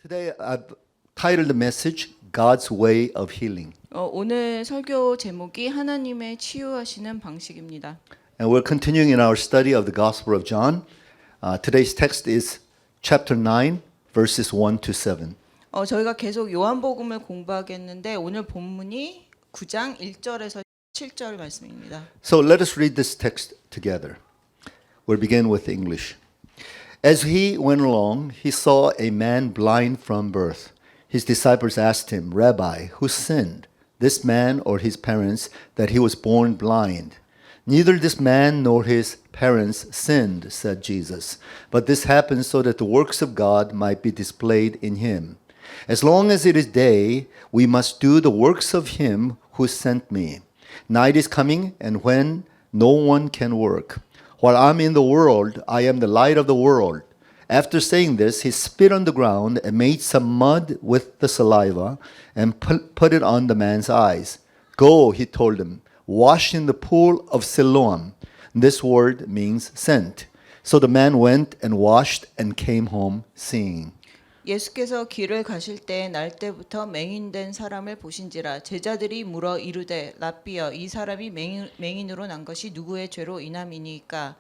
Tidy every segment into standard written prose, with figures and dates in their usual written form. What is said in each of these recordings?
Today I've titled the message God's Way of Healing. 오늘 설교 제목이 하나님의 치유하시는 방식입니다. And we're continuing in our study of the Gospel of John. Today's text is chapter 9, verses 1 to 7. 저희가 계속 요한복음을 공부하겠는데 오늘 본문이 9장 1절에서 7절 말씀입니다. So let us read this text together. We'll begin with English. As he went along, he saw a man blind from birth. His disciples asked him, Rabbi, who sinned, this man or his parents, that he was born blind? Neither this man nor his parents sinned, said Jesus. But this happened so that the works of God might be displayed in him. As long as it is day, we must do the works of him who sent me. Night is coming, and when no one can work. While I'm in the world, I am the light of the world. After saying this, he spit on the ground and made some mud with the saliva and put it on the man's eyes. Go, he told him, wash in the pool of Siloam. This word means sent. So the man went and washed and came home seeing. 예수께서 길을 가실 때 날 때부터 맹인된 사람을 보신지라 제자들이 물어 이르되 랍비여 이 사람이 맹인으로 난 것이 누구의 죄로 인함이니까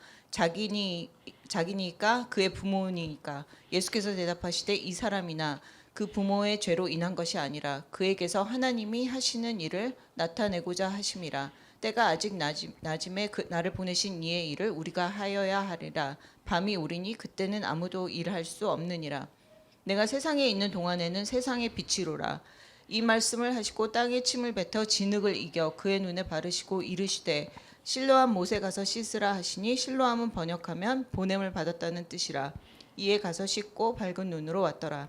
자기니까 그의 부모니까 예수께서 대답하시되 이 사람이나 그 부모의 죄로 인한 것이 아니라 그에게서 하나님이 하시는 일을 나타내고자 하심이라 때가 아직 낮음에 나를 보내신 이의 일을 우리가 하여야 하리라 밤이 오리니 그때는 아무도 일할 수 없느니라 내가 세상에 있는 동안에는 세상의 빛이로라. 이 말씀을 하시고 땅에 침을 뱉어 진흙을 이겨 그의 눈에 바르시고 이르시되 실로암 못에 가서 씻으라 하시니 실로암은 번역하면 보냄을 받았다는 뜻이라. 이에 가서 씻고 밝은 눈으로 왔더라.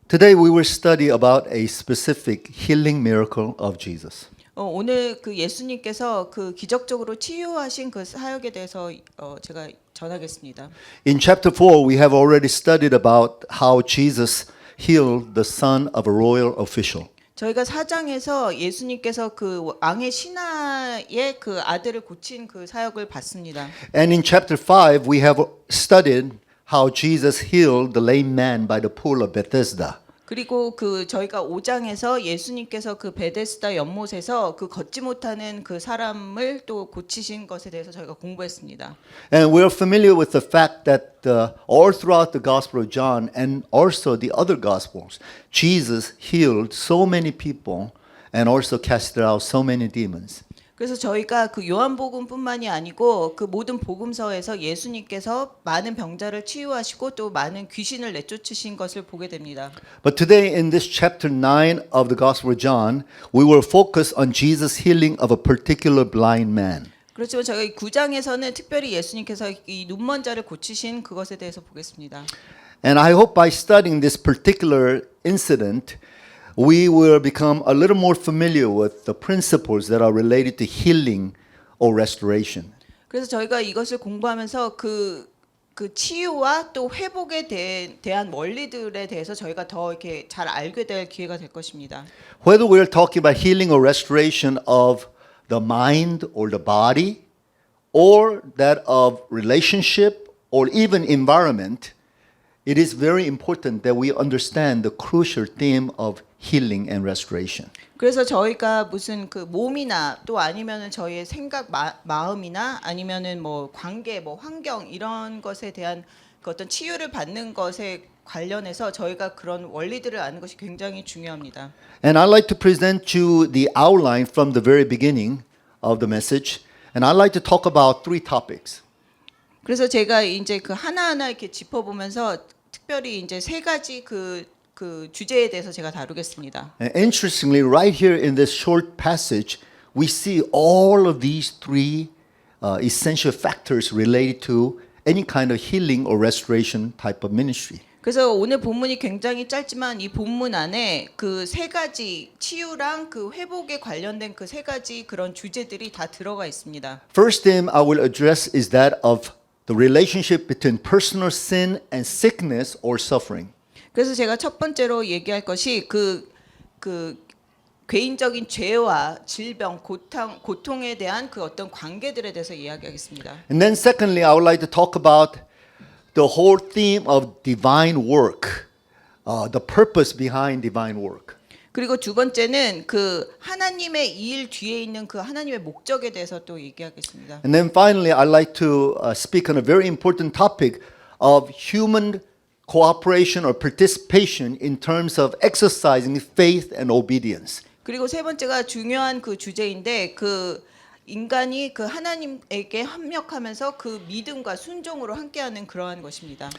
Today we will study about a specific healing miracle of Jesus. 오늘 그 예수님께서 그 기적적으로 치유하신 그 사역에 대해서 제가 전하겠습니다. In chapter 4, we have already studied about how Jesus healed the son of a royal official. 저희가 4장에서 예수님께서 그 왕의 신하의 그 아들을 고친 그 사역을 봤습니다. And in chapter 5, we have studied how Jesus healed the lame man by the pool of Bethesda. 그리고 그 저희가 5장에서 예수님께서 그 베데스다 연못에서 그 걷지 못하는 그 사람을 또 고치신 것에 대해서 저희가 공부했습니다. And we're familiar with the fact that all throughout the Gospel of John and also the other Gospels, Jesus healed so many people and also casted out so many demons. 그래서 저희가 그 요한복음뿐만이 아니고 그 모든 복음서에서 예수님께서 많은 병자를 치유하시고 또 많은 귀신을 내쫓으신 것을 보게 됩니다. But today in this chapter 9 of the Gospel of John, we will focus on Jesus' healing of a particular blind man. 그렇지만 저희 9장에서는 특별히 예수님께서 이 눈먼 자를 고치신 그것에 대해서 보겠습니다. And I hope by studying this particular incident, we will become a little more familiar with the principles that are related to healing or restoration. 그래서 저희가 이것을 공부하면서 그 치유와 또 회복에 대한 원리들에 대해서 저희가 더 이렇게 잘 알게 될 기회가 될 것입니다. Whether we're talking about healing or restoration of the mind or the body, or that of relationship or even environment, it is very important that we understand the crucial theme of healing and restoration. 그래서 저희가 무슨 그 몸이나 또 아니면은 저희의 생각 마음이나 아니면은 뭐 관계 뭐 환경 이런 것에 대한 그 어떤 치유를 받는 것에 관련해서 저희가 그런 원리들을 아는 것이 굉장히 중요합니다. And I'd like to present you the outline from the very beginning of the message. And I'd like to talk about three topics. 그래서 제가 이제 그 하나하나 이렇게 짚어보면서 특별히 이제 세 가지 그 주제에 대해서 제가 다루겠습니다. And interestingly, right here in this short passage, we see all of these three essential factors related to any kind of healing or restoration type of ministry. 그래서 오늘 본문이 굉장히 짧지만 이 본문 안에 그 세 가지 치유랑 그 회복에 관련된 그 세 가지 그런 주제들이 다 들어가 있습니다. First theme I will address is that of the relationship between personal sin and sickness or suffering. 그래서 제가 첫 번째로 얘기할 것이 그 개인적인 죄와 질병, 고통에 대한 그 어떤 관계들에 대해서 이야기하겠습니다. And then secondly, I would like to talk about the whole theme of divine work the purpose behind divine work. 그리고 두 번째는 그 하나님의 이 일 뒤에 있는 그 하나님의 목적에 대해서 또 얘기하겠습니다. And then finally, I'd like to speak on a very important topic of human cooperation or participation in terms of exercising faith and obedience. 그리고 세 번째가 중요한 그 주제인데 그 인간이 그 하나님에게 합력하면서 그 믿음과 순종으로 함께하는 그러한 것입니다.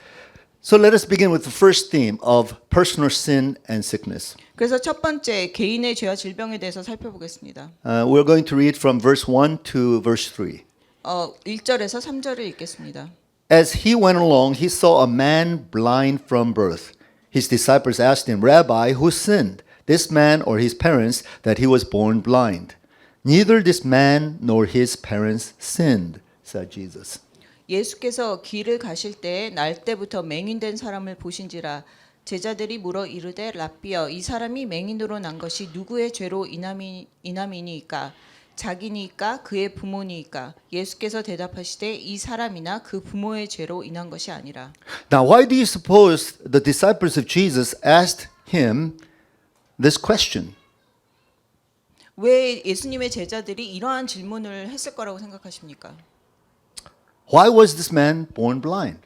So let us begin with the first theme of personal sin and sickness. 그래서 첫 번째 개인의 죄와 질병에 대해서 살펴보겠습니다. We're going to read from verse 1 to verse 3. 1절에서 3절을 읽겠습니다. As he went along, he saw a man blind from birth. His disciples asked him, Rabbi, who sinned, this man or his parents, that he was born blind? Neither this man nor his parents sinned, said Jesus. 예수께서 길을 가실 때에 날 때부터 맹인된 사람을 보신지라 제자들이 물어 이르되 랍비여 이 사람이 맹인으로 난 것이 누구의 죄로 인함이니이까 자기니까 그의 부모니이까 예수께서 대답하시되 이 사람이나 그 부모의 죄로 인한 것이 아니라. Now, why do you suppose the disciples of Jesus asked him this question? 왜 예수님의 제자들이 이러한 질문을 했을 거라고 생각하십니까? Why was this man born blind?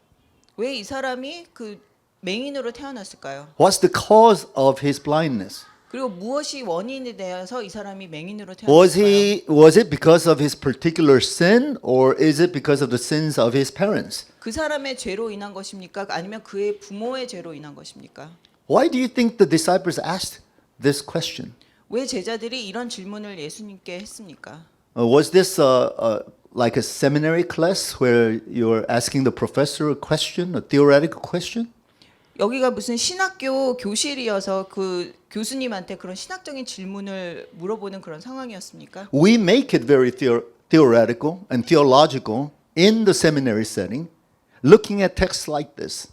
왜 이 사람이 그 맹인으로 태어났을까요? What's the cause of his blindness? 그리고 무엇이 원인에 대해서 이 사람이 맹인으로 Was 태어났을까요? was it because of his particular sin or is it because of the sins of his parents? 그 사람의 죄로 인한 것입니까? 아니면 그의 부모의 죄로 인한 것입니까? Why do you think the disciples asked this question? 왜 제자들이 이런 질문을 예수님께 했습니까? Was this like a seminary class where you're asking the professor a question, a theoretical question? 여기가 무슨 신학교 교실이어서 그 교수님한테 그런 신학적인 질문을 물어보는 그런 상황이었습니까? We make it very theoretical and theological in the seminary setting, looking at texts like this.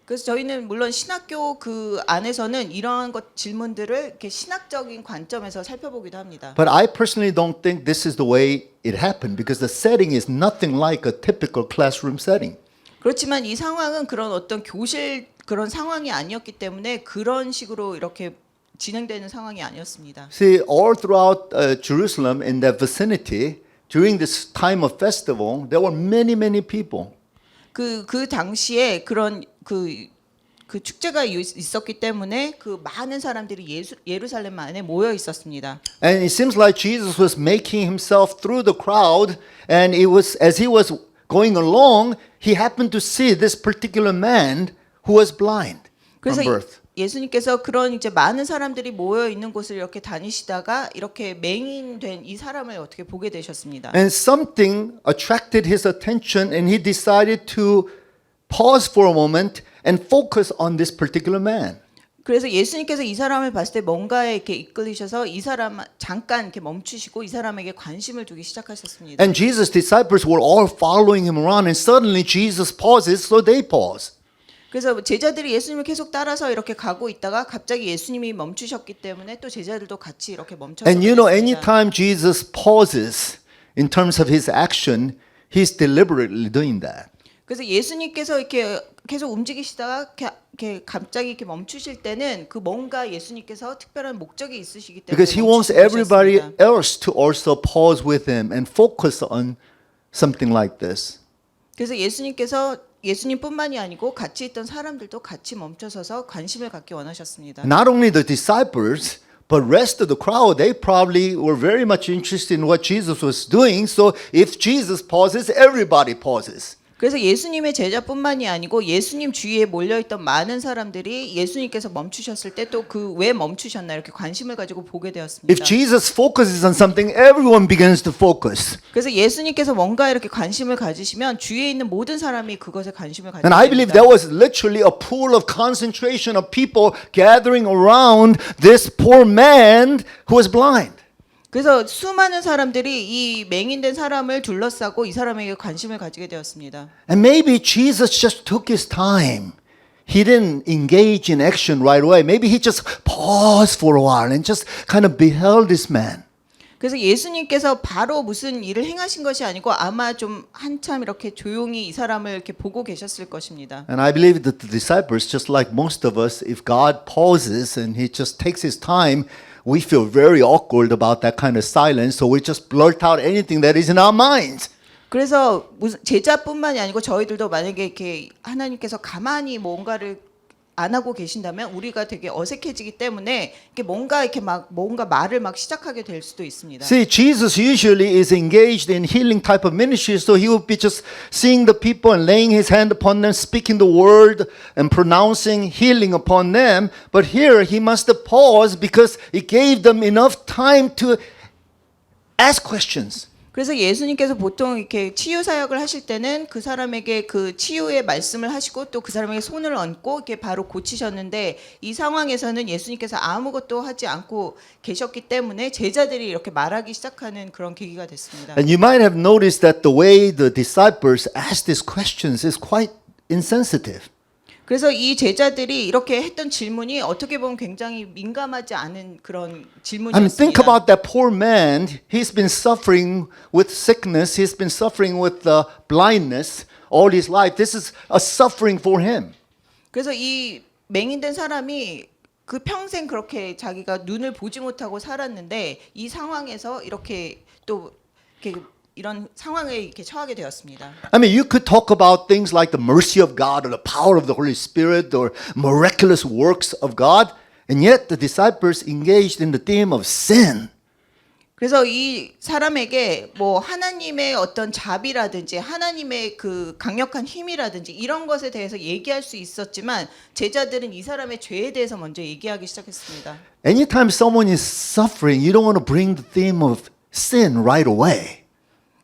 그래서 저희는 물론 신학교 그 안에서는 이러한 것 질문들을 이렇게 신학적인 관점에서 살펴보기도 합니다. But I personally don't think this is the way it happened because the setting is nothing like a typical classroom setting. 그렇지만 이 상황은 그런 어떤 교실 그런 상황이 아니었기 때문에 그런 식으로 이렇게 진행되는 상황이 아니었습니다. See, all throughout Jerusalem in that vicinity, during this time of festival, there were many people. 그 당시에 그런 그 축제가 있었기 때문에 그 많은 사람들이 예루살렘 안에 모여 있었습니다. And it seems like Jesus was making himself through the crowd, and it was as he was going along, he happened to see this particular man who was blind from 그래서 birth. 예수님께서 그런 이제 많은 사람들이 모여 있는 곳을 이렇게 다니시다가 이렇게 맹인된 이 사람을 어떻게 보게 되셨습니다. And something attracted his attention, and he decided to pause for a moment and focus on this particular man. 그래서 예수님께서 이 사람을 봤을 때 뭔가에 이렇게 이끌리셔서 이 사람 잠깐 이렇게 멈추시고 이 사람에게 관심을 두기 시작하셨습니다. And Jesus' disciples were all following him around, and suddenly Jesus pauses, so they pause. 그래서 제자들이 예수님을 계속 따라서 이렇게 가고 있다가 갑자기 예수님이 멈추셨기 때문에 또 제자들도 같이 이렇게 멈춰서 And you know, anytime Jesus pauses in terms of his action, he's deliberately doing that. 그래서 예수님께서 이렇게 계속 움직이시다가 이렇게 갑자기 이렇게 멈추실 때는 그 뭔가 예수님께서 특별한 목적이 있으시기 때문에 Because he wants everybody else to also pause with him and focus on something like this. 그래서 예수님께서 예수님뿐만이 아니고 같이 있던 사람들도 같이 멈춰서서 관심을 갖기 원하셨습니다. Not only the disciples, but rest of the crowd, they probably were very much interested in what Jesus was doing. So if Jesus pauses, everybody pauses. 그래서 예수님의 제자뿐만이 아니고 예수님 주위에 몰려있던 많은 사람들이 예수님께서 멈추셨을 때 또 그 왜 멈추셨나 이렇게 관심을 가지고 보게 되었습니다. If Jesus focuses on something, everyone begins to focus. 그래서 예수님께서 뭔가 이렇게 관심을 가지시면 주위에 있는 모든 사람이 그것에 관심을 가지게 And I believe 됩니다. there was literally a pool of concentration of people gathering around this poor man who was blind. 그래서 수많은 사람들이 이 맹인된 사람을 둘러싸고 이 사람에게 관심을 가지게 되었습니다. And maybe Jesus just took his time. He didn't engage in action right away. Maybe he just paused for a while and just kind of beheld this man. 그래서 예수님께서 바로 무슨 일을 행하신 것이 아니고 아마 좀 한참 이렇게 조용히 이 사람을 이렇게 보고 계셨을 것입니다. And I believe that the disciples, just like most of us, if God pauses and He just takes His time, we feel very awkward about that kind of silence, so we just blurt out anything that is in our minds. 그래서 무슨 제자뿐만이 아니고 저희들도 만약에 이렇게 하나님께서 가만히 뭔가를 안 하고 계신다면 우리가 되게 어색해지기 때문에 이렇게 뭔가 말을 막 시작하게 될 수도 있습니다. See, Jesus usually is engaged in healing type of ministry, so He would be just seeing the people and laying His hand upon them, speaking the word and pronouncing healing upon them. But here He must have paused because it gave them enough time to ask questions. 그래서 예수님께서 보통 이렇게 치유 사역을 하실 때는 그 사람에게 그 치유의 말씀을 하시고 또 그 사람에게 손을 얹고 이렇게 바로 고치셨는데 이 상황에서는 예수님께서 아무것도 하지 않고 계셨기 때문에 제자들이 이렇게 말하기 시작하는 그런 계기가 됐습니다. And you might have noticed that the way the disciples ask these questions is quite insensitive. 그래서 이 제자들이 이렇게 했던 질문이 어떻게 보면 굉장히 민감하지 않은 그런 I mean, 질문이었습니다. think about that poor man. He's been suffering with sickness. He's been suffering with blindness all his life. This is a suffering for him. 그래서 이 맹인된 사람이 그 평생 그렇게 자기가 눈을 보지 못하고 살았는데 이 상황에서 이렇게 또 이렇게 이런 상황에 이렇게 처하게 되었습니다. I mean, you could talk about things like the mercy of God or the power of the Holy Spirit or miraculous works of God, and yet the disciples engaged in the theme of sin. 그래서 이 사람에게 뭐 하나님의 어떤 자비라든지 하나님의 그 강력한 힘이라든지 이런 것에 대해서 얘기할 수 있었지만 제자들은 이 사람의 죄에 대해서 먼저 얘기하기 시작했습니다. Anytime someone is suffering, you don't want to bring the theme of sin right away.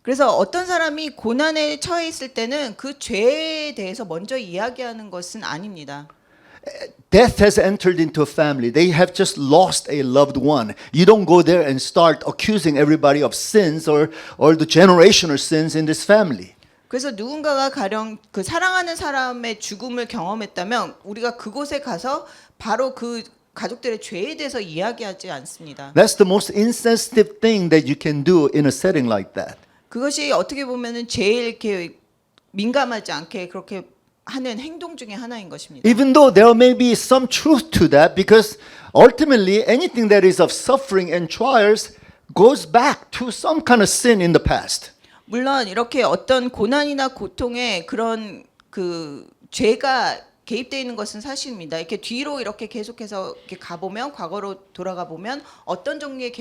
그래서 어떤 사람이 고난에 처해 있을 때는 그 죄에 대해서 먼저 이야기하는 것은 아닙니다. Death has entered into a family. They have just lost a loved one. You don't go there and start accusing everybody of sins or the generational sins in this family. 그래서 누군가가 가령 그 사랑하는 사람의 죽음을 경험했다면 우리가 그곳에 가서 바로 그 가족들의 죄에 대해서 이야기하지 않습니다. That's the most insensitive thing that you can do in a setting like that. 그것이 어떻게 보면은 제일 이렇게 민감하지 않게 그렇게 하는 행동 중에 하나인 것입니다. Even though there may be some truth to that, because ultimately anything that is of suffering and trials goes back to some kind of sin in the past. 물론 이렇게 어떤 고난이나 고통에 그런 그 죄가 개입되어 있는 것은 사실입니다. 이렇게 뒤로 이렇게 계속해서 이렇게 가보면 과거로 돌아가 보면 어떤 종류의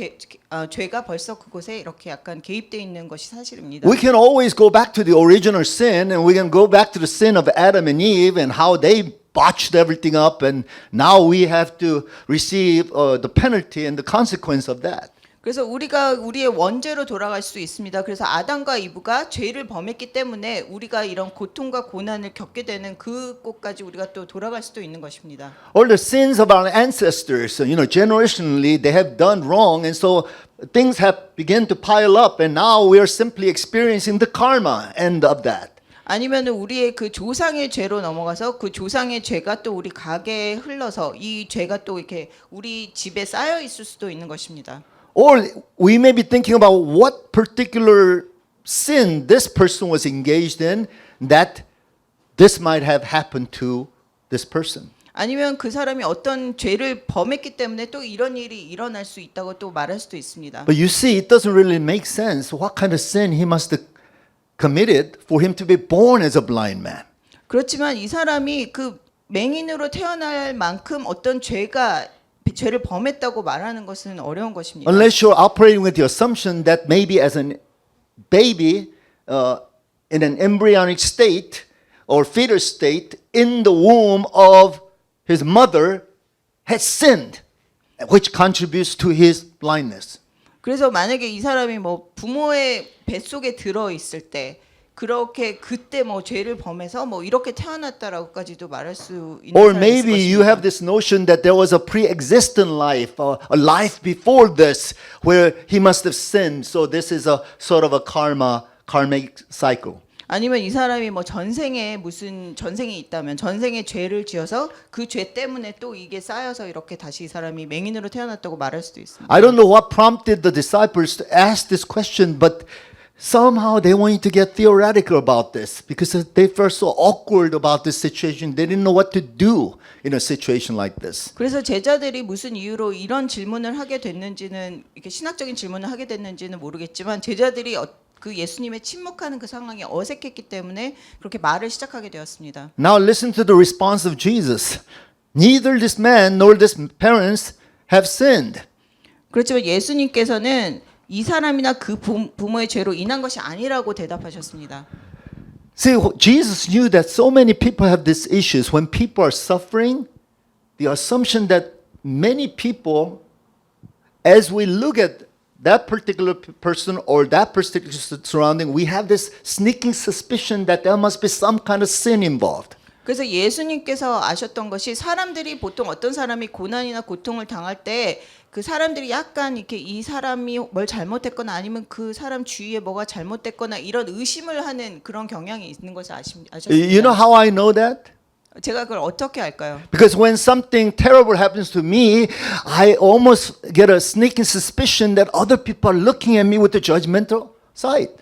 죄가 벌써 그곳에 이렇게 약간 개입되어 있는 것이 사실입니다. We can always go back to the original sin, and we can go back to the sin of Adam and Eve and how they botched everything up, and now we have to receive the penalty and the consequence of that. 그래서 우리가 우리의 원죄로 돌아갈 수 있습니다. 그래서 아담과 이브가 죄를 범했기 때문에 우리가 이런 고통과 고난을 겪게 되는 그곳까지 우리가 또 돌아갈 수도 있는 것입니다. All the sins of our ancestors, generationally, they have done wrong, and so things have begun to pile up, and now we are simply experiencing the karma end of that. 아니면 우리의 그 조상의 죄로 넘어가서 그 조상의 죄가 또 우리 가게에 흘러서 이 죄가 또 이렇게 우리 집에 쌓여 있을 수도 있는 것입니다. Or we may be thinking about what particular sin this person was engaged in that this might have happened to this person. 아니면 그 사람이 어떤 죄를 범했기 때문에 또 이런 일이 일어날 수 있다고 또 말할 수도 있습니다. But you see, it doesn't really make sense what kind of sin he must have committed for him to be born as a blind man. 그렇지만 이 사람이 그 맹인으로 태어날 만큼 어떤 죄를 범했다고 말하는 것은 어려운 것입니다. Unless you're operating with the assumption that maybe as a baby in an embryonic state or fetal state in the womb of his mother has sinned, which contributes to his blindness. 그래서 만약에 이 사람이 뭐 부모의 뱃속에 들어 있을 때 그렇게 그때 뭐 죄를 범해서 뭐 이렇게 태어났다라고까지도 말할 수 있는 Or 사람이 있을 maybe you have 것입니다. this notion that there was a pre-existent life, a life before this, where he must have sinned. So this is a sort of a karmic cycle. 아니면 이 사람이 뭐 전생에 무슨 전생이 있다면 전생에 죄를 지어서 그 죄 때문에 또 이게 쌓여서 이렇게 다시 이 사람이 맹인으로 태어났다고 말할 수도 있습니다. I don't know what prompted the disciples to ask this question, but somehow they wanted to get theoretical about this because they felt so awkward about this situation. They didn't know what to do in a situation like this. 그래서 제자들이 무슨 이유로 이런 질문을 하게 됐는지는 이렇게 신학적인 질문을 하게 됐는지는 모르겠지만 제자들이 그 예수님의 침묵하는 그 상황이 어색했기 때문에 그렇게 말을 시작하게 되었습니다. Now listen to the response of Jesus. Neither this man nor his parents have sinned. 그렇지만 예수님께서는 이 사람이나 그 부모의 죄로 인한 것이 아니라고 대답하셨습니다. See, Jesus knew that so many people have these issues. When people are suffering, the assumption that many people, as we look at that particular person or that particular surrounding, we have this sneaking suspicion that there must be some kind of sin involved. 그래서 예수님께서 아셨던 것이 사람들이 보통 어떤 사람이 고난이나 고통을 당할 때 그 사람들이 약간 이렇게 이 사람이 뭘 잘못했거나 아니면 그 사람 주위에 뭐가 잘못됐거나 이런 의심을 하는 그런 경향이 있는 것을 아셨습니다. You know how I know that? 제가 그걸 어떻게 알까요? Because when something terrible happens to me, I almost get a sneaking suspicion that other people are looking at me with a judgmental side.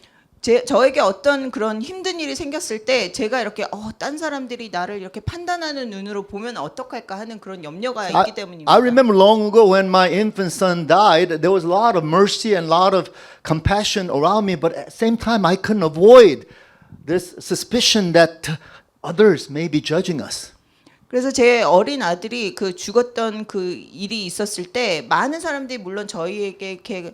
저에게 어떤 그런 힘든 일이 생겼을 때 제가 이렇게 딴 사람들이 나를 이렇게 판단하는 눈으로 보면 어떡할까 하는 그런 염려가 있기 때문입니다. I remember long ago when my infant son died, there was a lot of mercy and a lot of compassion around me, but at the same time I couldn't avoid this suspicion that others may be judging us. 그래서 제 어린 아들이 그 죽었던 그 일이 있었을 때 많은 사람들이 물론 저희에게 이렇게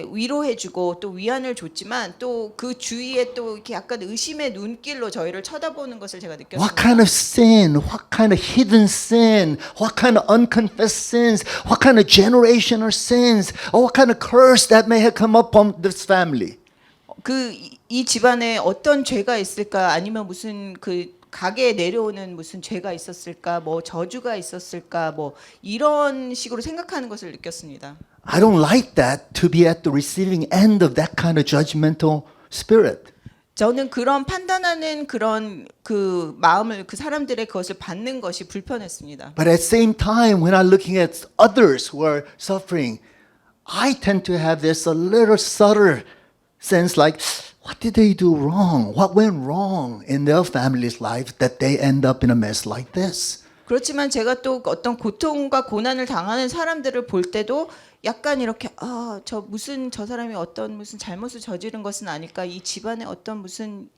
위로해주고 또 위안을 줬지만 또 그 주위에 또 이렇게 약간 의심의 눈길로 저희를 쳐다보는 것을 제가 느꼈습니다. What kind of sin? What kind of hidden sin? What kind of unconfessed sins? What kind of generational sins? Or what kind of curse that may have come upon this family? 이 집안에 어떤 죄가 있을까 아니면 무슨 그 가게에 내려오는 무슨 죄가 있었을까 뭐 저주가 있었을까 뭐 이런 식으로 생각하는 것을 느꼈습니다. I don't like that to be at the receiving end of that kind of judgmental spirit. 저는 그런 판단하는 그런 그 마음을 그 사람들의 그것을 받는 것이 불편했습니다. But at the same time, when I'm looking at others who are suffering, I tend to have this a little subtle sense like, what did they do wrong? What went wrong in their family's life that they end up in a mess like this? 그렇지만 제가 또 어떤 고통과 고난을 당하는 사람들을 볼 때도 약간 이렇게 저 사람이 어떤 무슨 잘못을 저지른 것은 아닐까 이 집안에 어떤 무슨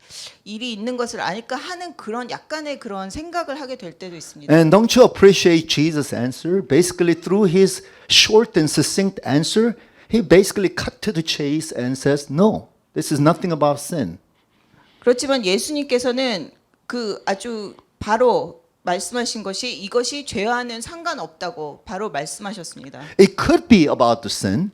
일이 있는 것을 아닐까 하는 그런 약간의 그런 생각을 하게 될 때도 있습니다. And don't you appreciate Jesus' answer? Basically, through his short and succinct answer, he basically cut to the chase and says, no, this is nothing about sin. 그렇지만 예수님께서는 그 아주 바로 말씀하신 것이 이것이 죄와는 상관없다고 바로 말씀하셨습니다. It could be about the sin,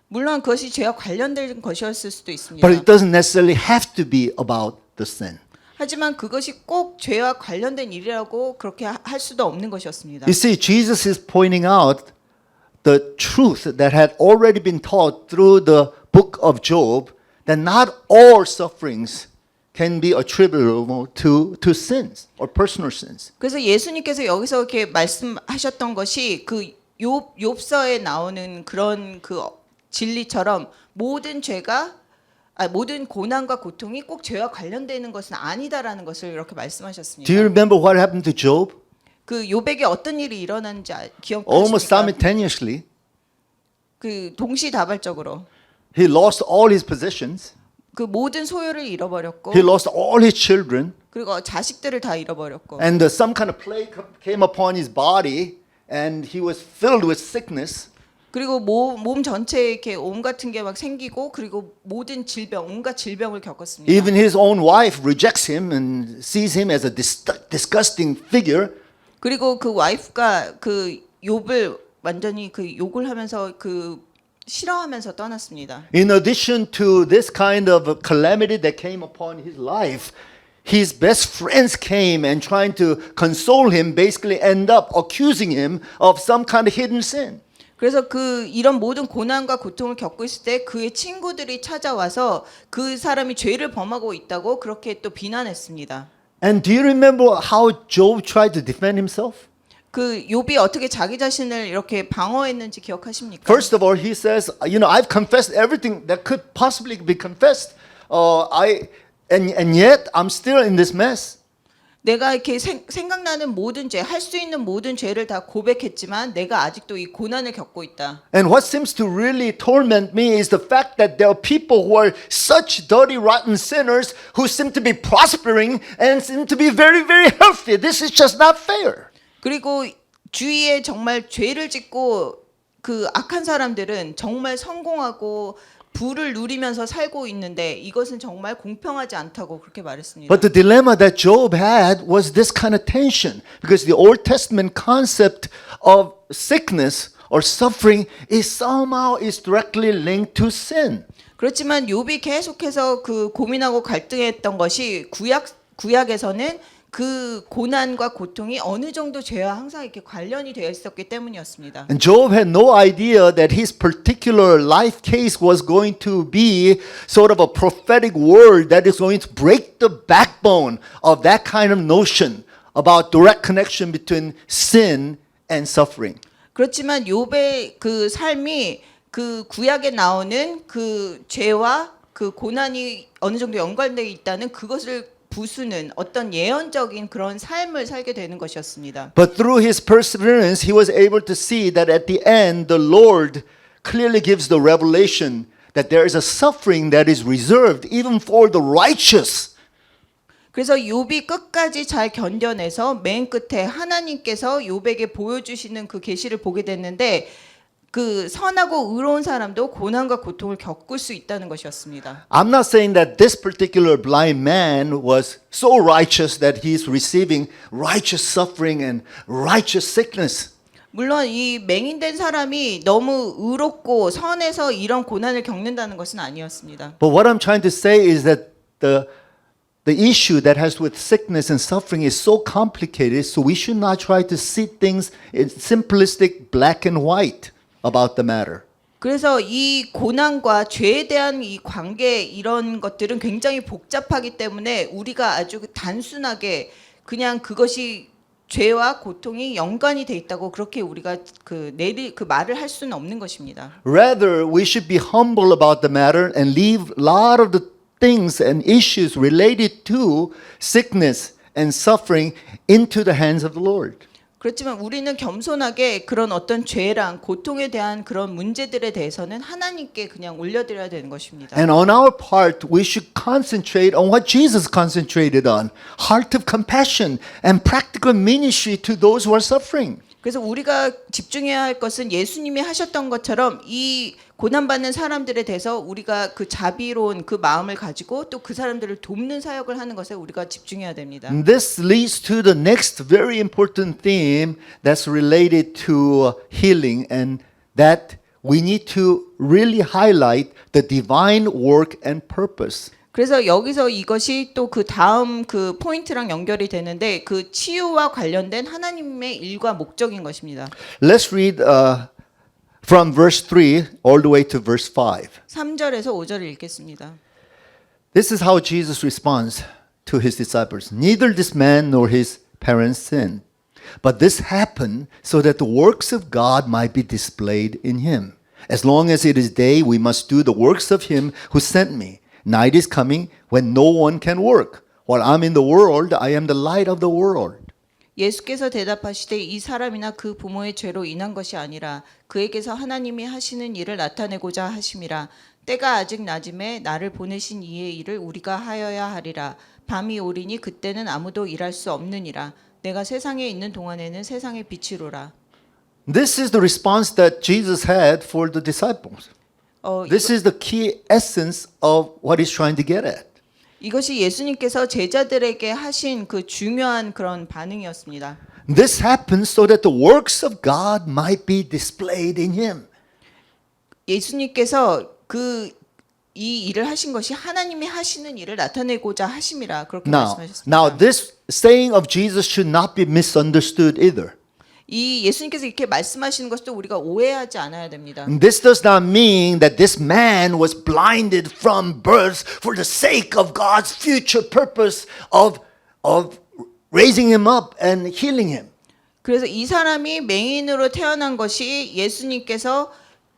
물론 그것이 죄와 관련된 것이었을 수도 있습니다. but it doesn't necessarily have to be about the sin. 하지만 그것이 꼭 죄와 관련된 일이라고 그렇게 할 수도 없는 것이었습니다. You see, Jesus is pointing out the truth that had already been taught through the book of Job, that not all sufferings can be attributable to sins or personal sins. 그래서 예수님께서 여기서 이렇게 말씀하셨던 것이 그 욥서에 나오는 그런 그 진리처럼 모든 고난과 고통이 꼭 죄와 관련되는 것은 아니다라는 것을 이렇게 말씀하셨습니다. Do you remember what happened to Job? 그 욥에게 어떤 일이 일어났는지 Almost 기억하십니까? simultaneously, 그 동시다발적으로 he lost all his possessions. 그 모든 소유를 잃어버렸고 He lost all his children, 그리고 자식들을 다 잃어버렸고 and some kind of plague came upon his body, and he was filled with sickness. 그리고 몸 전체에 이렇게 옴 같은 게 막 생기고 그리고 모든 온갖 질병을 겪었습니다. Even his own wife rejects him and sees him as a disgusting figure. 그리고 그 와이프가 그 욥을 완전히 그 욕을 하면서 그 싫어하면서 떠났습니다. In addition to this kind of calamity that came upon his life, his best friends came and trying to console him basically end up accusing him of some kind of hidden sin. 그래서 이런 모든 고난과 고통을 겪고 있을 때 그의 친구들이 찾아와서 그 사람이 죄를 범하고 있다고 그렇게 또 비난했습니다. And do you remember how Job tried to defend himself? 욥이 어떻게 자기 자신을 이렇게 방어했는지 기억하십니까? First of all, he says, I've confessed everything that could possibly be confessed. And yet I'm still in this mess. 내가 이렇게 생각나는 모든 죄, 할 수 있는 모든 죄를 다 고백했지만 내가 아직도 이 고난을 겪고 있다. And what seems to really torment me is the fact that there are people who are such dirty, rotten sinners who seem to be prospering and seem to be very, very healthy. This is just not fair. 그리고 주위에 정말 죄를 짓고 그 악한 사람들은 정말 성공하고 부를 누리면서 살고 있는데 이것은 정말 공평하지 않다고 그렇게 말했습니다. But the dilemma that Job had was this kind of tension because the Old Testament concept of sickness or suffering is directly linked to sin. 그렇지만 욥이 계속해서 고민하고 갈등했던 것이 구약에서는 그 고난과 고통이 어느 정도 죄와 항상 이렇게 관련이 되어 있었기 때문이었습니다. And Job had no idea that his particular life case was going to be sort of a prophetic word that is going to break the backbone of that kind of notion about direct connection between sin and suffering. 그렇지만 욥의 그 삶이 그 구약에 나오는 그 죄와 그 고난이 어느 정도 연관되어 있다는 그것을 부수는 어떤 예언적인 그런 삶을 살게 되는 것이었습니다. But through his perseverance, he was able to see that at the end, the Lord clearly gives the revelation that there is a suffering that is reserved even for the righteous. 그래서 욥이 끝까지 잘 견뎌내서 맨 끝에 하나님께서 욥에게 보여주시는 그 계시를 보게 됐는데 그 선하고 의로운 사람도 고난과 고통을 겪을 수 있다는 것이었습니다. I'm not saying that this particular blind man was so righteous that he's receiving righteous suffering and righteous sickness. 물론 이 맹인된 사람이 너무 의롭고 선해서 이런 고난을 겪는다는 것은 아니었습니다. But what I'm trying to say is that the issue that has with sickness and suffering is so complicated, so we should not try to see things in simplistic black and white about the matter. 그래서 이 고난과 죄에 대한 이 관계 이런 것들은 굉장히 복잡하기 때문에 우리가 아주 단순하게 그냥 그것이 죄와 고통이 연관이 돼 있다고 그렇게 우리가 그 말을 할 수는 없는 것입니다. Rather, we should be humble about the matter and leave a lot of the things and issues related to sickness and suffering into the hands of the Lord. 그렇지만 우리는 겸손하게 그런 어떤 죄랑 고통에 대한 그런 문제들에 대해서는 하나님께 그냥 올려드려야 되는 것입니다. And on our part, we should concentrate on what Jesus concentrated on, heart of compassion and practical ministry to those who are suffering. 그래서 우리가 집중해야 할 것은 예수님이 하셨던 것처럼 이 고난받는 사람들에 대해서 우리가 그 자비로운 그 마음을 가지고 또 그 사람들을 돕는 사역을 하는 것에 우리가 집중해야 됩니다. And this leads to the next very important theme that's related to healing, and that we need to really highlight the divine work and purpose. 그래서 여기서 이것이 또 그 다음 그 포인트랑 연결이 되는데 그 치유와 관련된 하나님의 일과 목적인 것입니다. Let's read from verse 3 all the way to verse 5. 3절에서 5절을 읽겠습니다. This is how Jesus responds to his disciples. Neither this man nor his parents sinned, but this happened so that the works of God might be displayed in him. As long as it is day, we must do the works of him who sent me. Night is coming when no one can work. While I'm in the world, I am the light of the world. 예수께서 대답하시되 이 사람이나 그 부모의 죄로 인한 것이 아니라 그에게서 하나님이 하시는 일을 나타내고자 하심이라. 때가 아직 낮음에 나를 보내신 이의 일을 우리가 하여야 하리라. 밤이 오리니 그때는 아무도 일할 수 없느니라. 내가 세상에 있는 동안에는 세상의 빛이로라. This is the response that Jesus had for the disciples. This is the key essence of what he's trying to get at. 이것이 예수님께서 제자들에게 하신 그 중요한 그런 반응이었습니다. This happens so that the works of God might be displayed in him. 예수님께서 이 일을 하신 것이 하나님이 하시는 일을 나타내고자 하심이라 그렇게 말씀하셨습니다. Now this saying of Jesus should not be misunderstood either. 이 예수님께서 이렇게 말씀하시는 것도 우리가 오해하지 않아야 됩니다. And this does not mean that this man was blinded from birth for the sake of God's future purpose of raising him up and healing him. 그래서 이 사람이 맹인으로 태어난 것이 예수님께서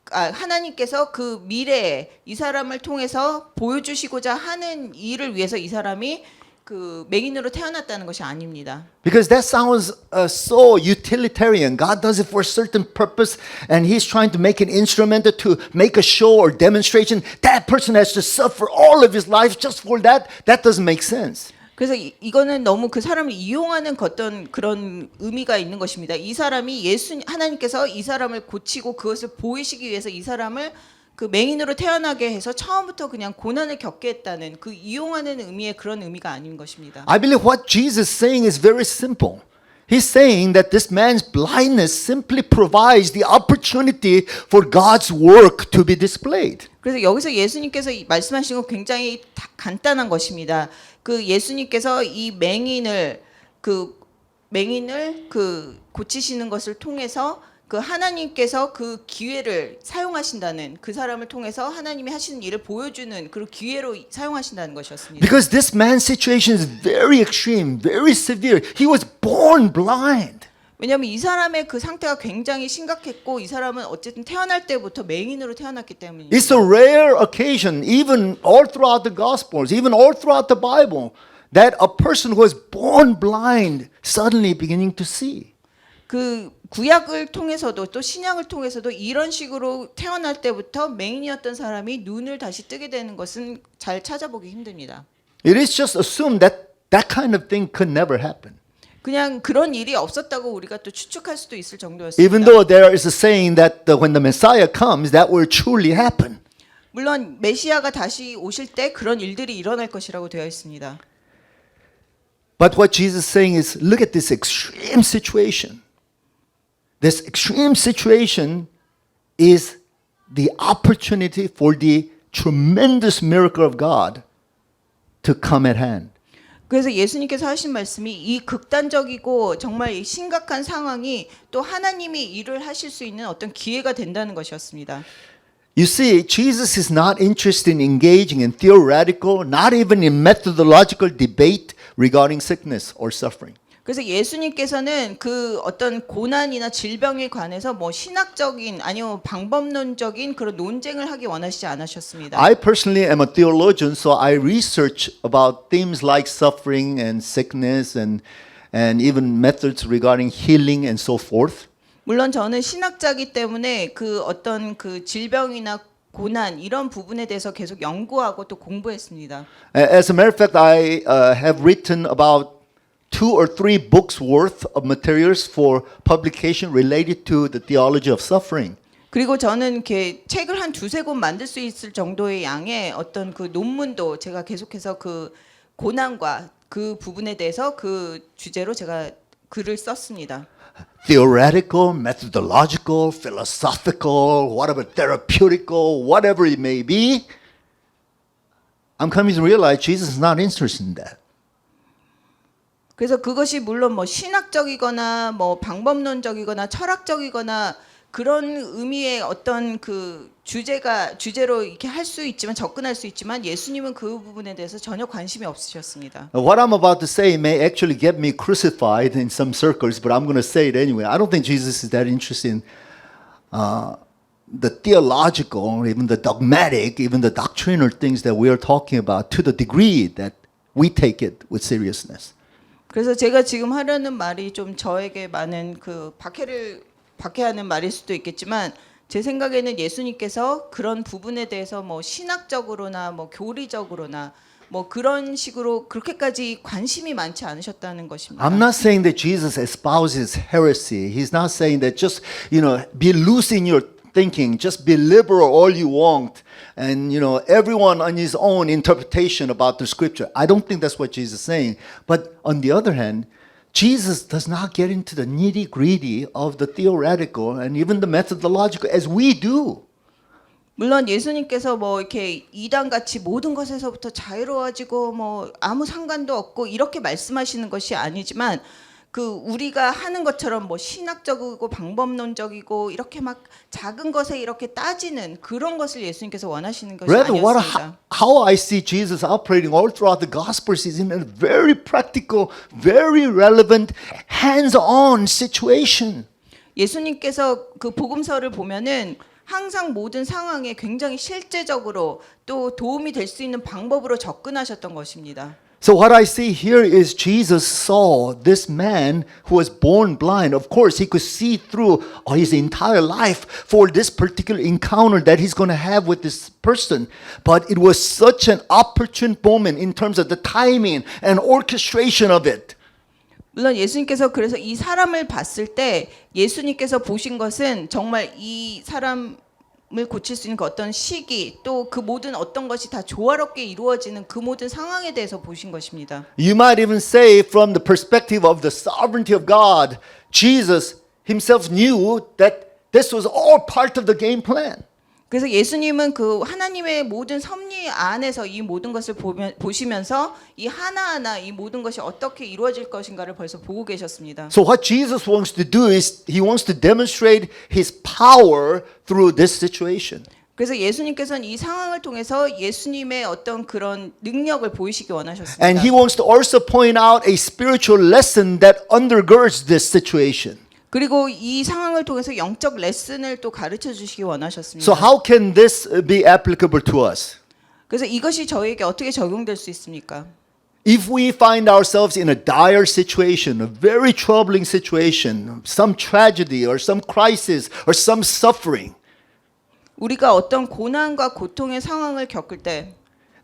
하나님께서 그 미래에 이 사람을 통해서 보여주시고자 하는 일을 위해서 이 사람이 그 맹인으로 태어났다는 것이 아닙니다. Because that sounds so utilitarian. God does it for a certain purpose, and He's trying to make an instrument to make a show or demonstration. That person has to suffer all of his life just for that. That doesn't make sense. 그래서 이거는 너무 그 사람을 이용하는 어떤 그런 의미가 있는 것입니다. 이 사람이 하나님께서 이 사람을 고치고 그것을 보이시기 위해서 이 사람을 그 맹인으로 태어나게 해서 처음부터 그냥 고난을 겪게 했다는 그 이용하는 의미의 그런 의미가 아닌 것입니다. I believe what Jesus is saying is very simple. He's saying that this man's blindness simply provides the opportunity for God's work to be displayed. 그래서 여기서 예수님께서 말씀하신 건 굉장히 간단한 것입니다. 그 예수님께서 이 맹인을 고치시는 것을 통해서 그 하나님께서 그 기회를 사용하신다는 그 사람을 통해서 하나님이 하시는 일을 보여주는 그 기회로 사용하신다는 것이었습니다. Because this man's situation is very extreme, very severe. He was born blind. 왜냐하면 이 사람의 그 상태가 굉장히 심각했고 이 사람은 어쨌든 태어날 때부터 맹인으로 태어났기 때문입니다. It's a rare occasion, even all throughout the Gospels, even all throughout the Bible, that a person who was born blind suddenly beginning to see. 그 구약을 통해서도 또 신약을 통해서도 이런 식으로 태어날 때부터 맹인이었던 사람이 눈을 다시 뜨게 되는 것은 잘 찾아보기 힘듭니다. It is just assumed that that kind of thing could never happen. 그냥 그런 일이 없었다고 우리가 또 추측할 수도 있을 정도였습니다. Even though there is a saying that when the Messiah comes, that will truly happen. 물론 메시아가 다시 오실 때 그런 일들이 일어날 것이라고 되어 있습니다. But what Jesus is saying is, look at this extreme situation. This extreme situation is the opportunity for the tremendous miracle of God to come at hand. 그래서 예수님께서 하신 말씀이 이 극단적이고 정말 심각한 상황이 또 하나님이 일을 하실 수 있는 어떤 기회가 된다는 것이었습니다. You see, Jesus is not interested in engaging in theoretical, not even in methodological debate regarding sickness or suffering. 그래서 예수님께서는 그 어떤 고난이나 질병에 관해서 뭐 신학적인 아니면 방법론적인 그런 논쟁을 하기 원하시지 않으셨습니다. I personally am a theologian, so I research about themes like suffering and sickness and even methods regarding healing and so forth. 물론 저는 신학자이기 때문에 그 어떤 그 질병이나 고난 이런 부분에 대해서 계속 연구하고 또 공부했습니다. As a matter of fact, I have written about 2 or 3 books worth of materials for publication related to the theology of suffering. 그리고 저는 이렇게 책을 한 2-3권 만들 수 있을 정도의 양의 어떤 그 논문도 제가 계속해서 그 고난과 그 부분에 대해서 그 주제로 제가 글을 썼습니다. Theoretical, methodological, philosophical, whatever, therapeutical, whatever it may be. I'm coming to realize Jesus is not interested in that. 그래서 그것이 물론 뭐 신학적이거나 뭐 방법론적이거나 철학적이거나 그런 의미의 어떤 그 주제로 이렇게 할 수 있지만 접근할 수 있지만 예수님은 그 부분에 대해서 전혀 관심이 없으셨습니다. What I'm about to say may actually get me crucified in some circles, but I'm going to say it anyway. I don't think Jesus is that interested in the theological, or even the dogmatic, even the doctrinal things that we are talking about to the degree that we take it with seriousness. 그래서 제가 지금 하려는 말이 좀 저에게 많은 그 박해하는 말일 수도 있겠지만 제 생각에는 예수님께서 그런 부분에 대해서 뭐 신학적으로나 뭐 교리적으로나 뭐 그런 식으로 그렇게까지 관심이 많지 않으셨다는 것입니다. I'm not saying that Jesus espouses heresy. He's not saying that just, be loose in your thinking, just be liberal all you want, and everyone on his own interpretation about the scripture. I don't think that's what Jesus is saying. But on the other hand, Jesus does not get into the nitty-gritty of the theoretical and even the methodological as we do. 물론 예수님께서 뭐 이렇게 이단같이 모든 것에서부터 자유로워지고 뭐 아무 상관도 없고 이렇게 말씀하시는 것이 아니지만 그 우리가 하는 것처럼 뭐 신학적이고 방법론적이고 이렇게 막 작은 것에 이렇게 따지는 그런 것을 예수님께서 원하시는 것이 Rather, 아니었습니다. how I see Jesus operating all throughout the Gospels is in a very practical, very relevant, hands-on situation. 예수님께서 그 복음서를 보면은 항상 모든 상황에 굉장히 실제적으로 또 도움이 될 수 있는 방법으로 접근하셨던 것입니다. So what I see here is Jesus saw this man who was born blind. Of course, he could see through his entire life for this particular encounter that he's going to have with this person. But it was such an opportune moment in terms of the timing and orchestration of it. 물론 예수님께서 그래서 이 사람을 봤을 때 예수님께서 보신 것은 정말 이 사람을 고칠 수 있는 그 어떤 시기 또 그 모든 어떤 것이 다 조화롭게 이루어지는 그 모든 상황에 대해서 보신 것입니다. You might even say from the perspective of the sovereignty of God, Jesus himself knew that this was all part of the game plan. 그래서 예수님은 그 하나님의 모든 섭리 안에서 이 모든 것을 보시면서 이 하나하나 이 모든 것이 어떻게 이루어질 것인가를 벌써 보고 계셨습니다. So what Jesus wants to do is he wants to demonstrate his power through this situation. 그래서 예수님께서는 이 상황을 통해서 예수님의 어떤 그런 능력을 보이시기 원하셨습니다. And he wants to also point out a spiritual lesson that undergirds this situation. 그리고 이 상황을 통해서 영적 레슨을 또 가르쳐 주시기 원하셨습니다. So how can this be applicable to us? 그래서 이것이 저에게 어떻게 적용될 수 있습니까? If we find ourselves in a dire situation, a very troubling situation, some tragedy or some crisis or some suffering, 우리가 어떤 고난과 고통의 상황을 겪을 때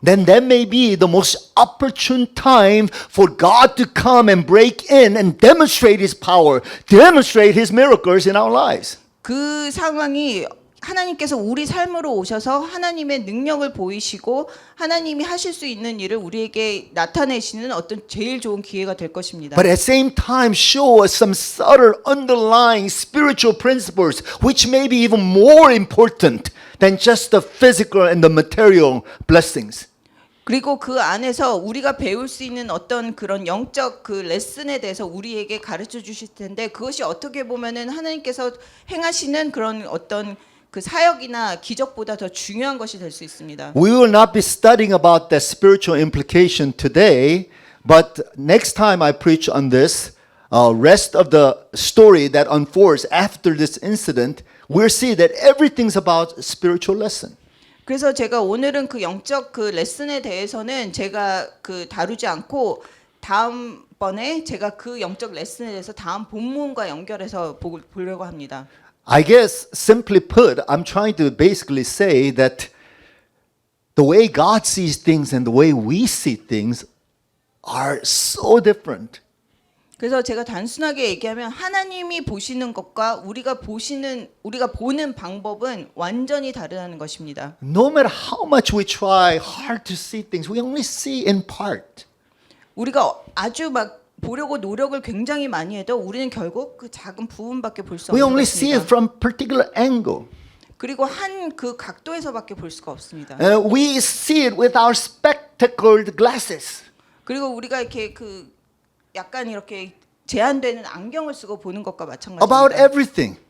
then that may be the most opportune time for God to come and break in and demonstrate his power, demonstrate his miracles in our lives. 그 상황이 하나님께서 우리 삶으로 오셔서 하나님의 능력을 보이시고 하나님이 하실 수 있는 일을 우리에게 나타내시는 어떤 제일 좋은 기회가 될 것입니다. But at the same time show us some subtle underlying spiritual principles which may be even more important than just the physical and the material blessings. 그리고 그 안에서 우리가 배울 수 있는 어떤 그런 영적 그 레슨에 대해서 우리에게 가르쳐 주실 텐데 그것이 어떻게 보면은 하나님께서 행하시는 그런 어떤 그 사역이나 기적보다 더 중요한 것이 될 수 있습니다. We will not be studying about the spiritual implication today, but next time I preach on this, rest of the story that unfolds after this incident, we'll see that everything's about spiritual lesson. 그래서 제가 오늘은 그 영적 그 레슨에 대해서는 제가 그 다루지 않고 다음번에 제가 그 영적 레슨에 대해서 다음 본문과 연결해서 보려고 합니다. I guess, simply put, I'm trying to basically say that the way God sees things and the way we see things are so different. 그래서 제가 단순하게 얘기하면 하나님이 보시는 것과 우리가 보는 방법은 완전히 다르다는 것입니다. No matter how much we try hard to see things, we only see in part. 우리가 아주 막 보려고 노력을 굉장히 많이 해도 우리는 결국 그 작은 부분밖에 볼 수 We 없는 only see it 것입니다. from particular angle. 그리고 한 그 각도에서밖에 볼 수가 없습니다. We see it with our spectacled glasses. 그리고 우리가 이렇게 그 약간 이렇게 제한되는 안경을 쓰고 보는 것과 About 마찬가지입니다. everything.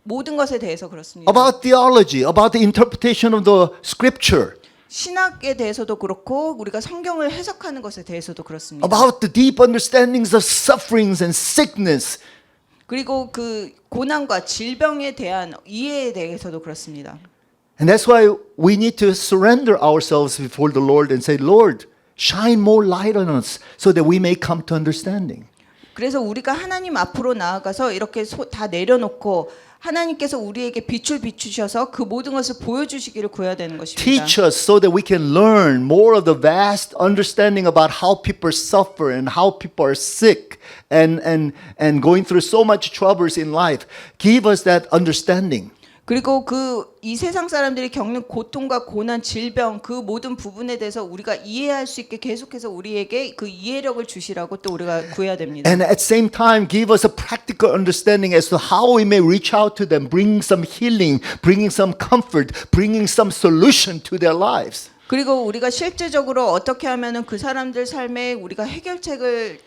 모든 것에 대해서 그렇습니다. About theology, about the interpretation of the scripture, 신학에 대해서도 그렇고 우리가 성경을 해석하는 것에 대해서도 그렇습니다. about the deep understandings of sufferings and sickness. 그리고 그 고난과 질병에 대한 이해에 대해서도 그렇습니다. And that's why we need to surrender ourselves before the Lord and say, Lord, shine more light on us so that we may come to understanding. 그래서 우리가 하나님 앞으로 나아가서 이렇게 다 내려놓고 하나님께서 우리에게 빛을 비추셔서 그 모든 것을 보여주시기를 구해야 되는 것입니다. Teach us so that we can learn more of the vast understanding about how people suffer and how people are sick and going through so much troubles in life. Give us that understanding. 그리고 그 이 세상 사람들이 겪는 고통과 고난, 질병 그 모든 부분에 대해서 우리가 이해할 수 있게 계속해서 우리에게 그 이해력을 주시라고 또 우리가 구해야 됩니다. And at the same time, give us a practical understanding as to how we may reach out to them, bringing some healing, bringing some comfort, bringing some solution to their lives. 그리고 우리가 실제적으로 어떻게 하면은 그 사람들 삶에 우리가 해결책을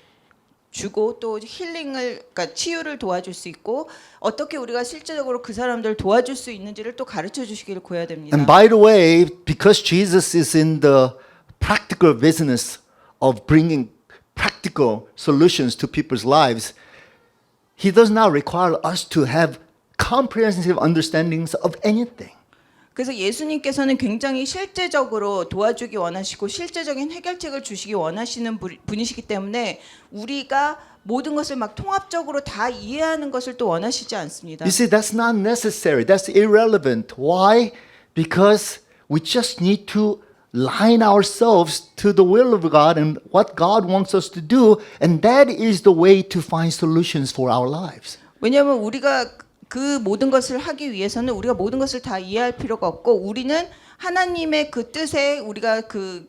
주고 또 힐링을 그러니까 치유를 도와줄 수 있고 어떻게 우리가 실제적으로 그 사람들을 도와줄 수 있는지를 또 가르쳐 주시기를 구해야 됩니다. And by the way, because Jesus is in the practical business of bringing practical solutions to people's lives, he does not require us to have comprehensive understandings of anything. 그래서 예수님께서는 굉장히 실제적으로 도와주기 원하시고 실제적인 해결책을 주시기 원하시는 분이시기 때문에 우리가 모든 것을 막 통합적으로 다 이해하는 것을 또 원하시지 않습니다. You see, that's not necessary. That's irrelevant. Why? Because we just need to line ourselves to the will of God and what God wants us to do, and that is the way to find solutions for our lives. 왜냐하면 우리가 그 모든 것을 하기 위해서는 우리가 모든 것을 다 이해할 필요가 없고 우리는 하나님의 그 뜻에 우리가 그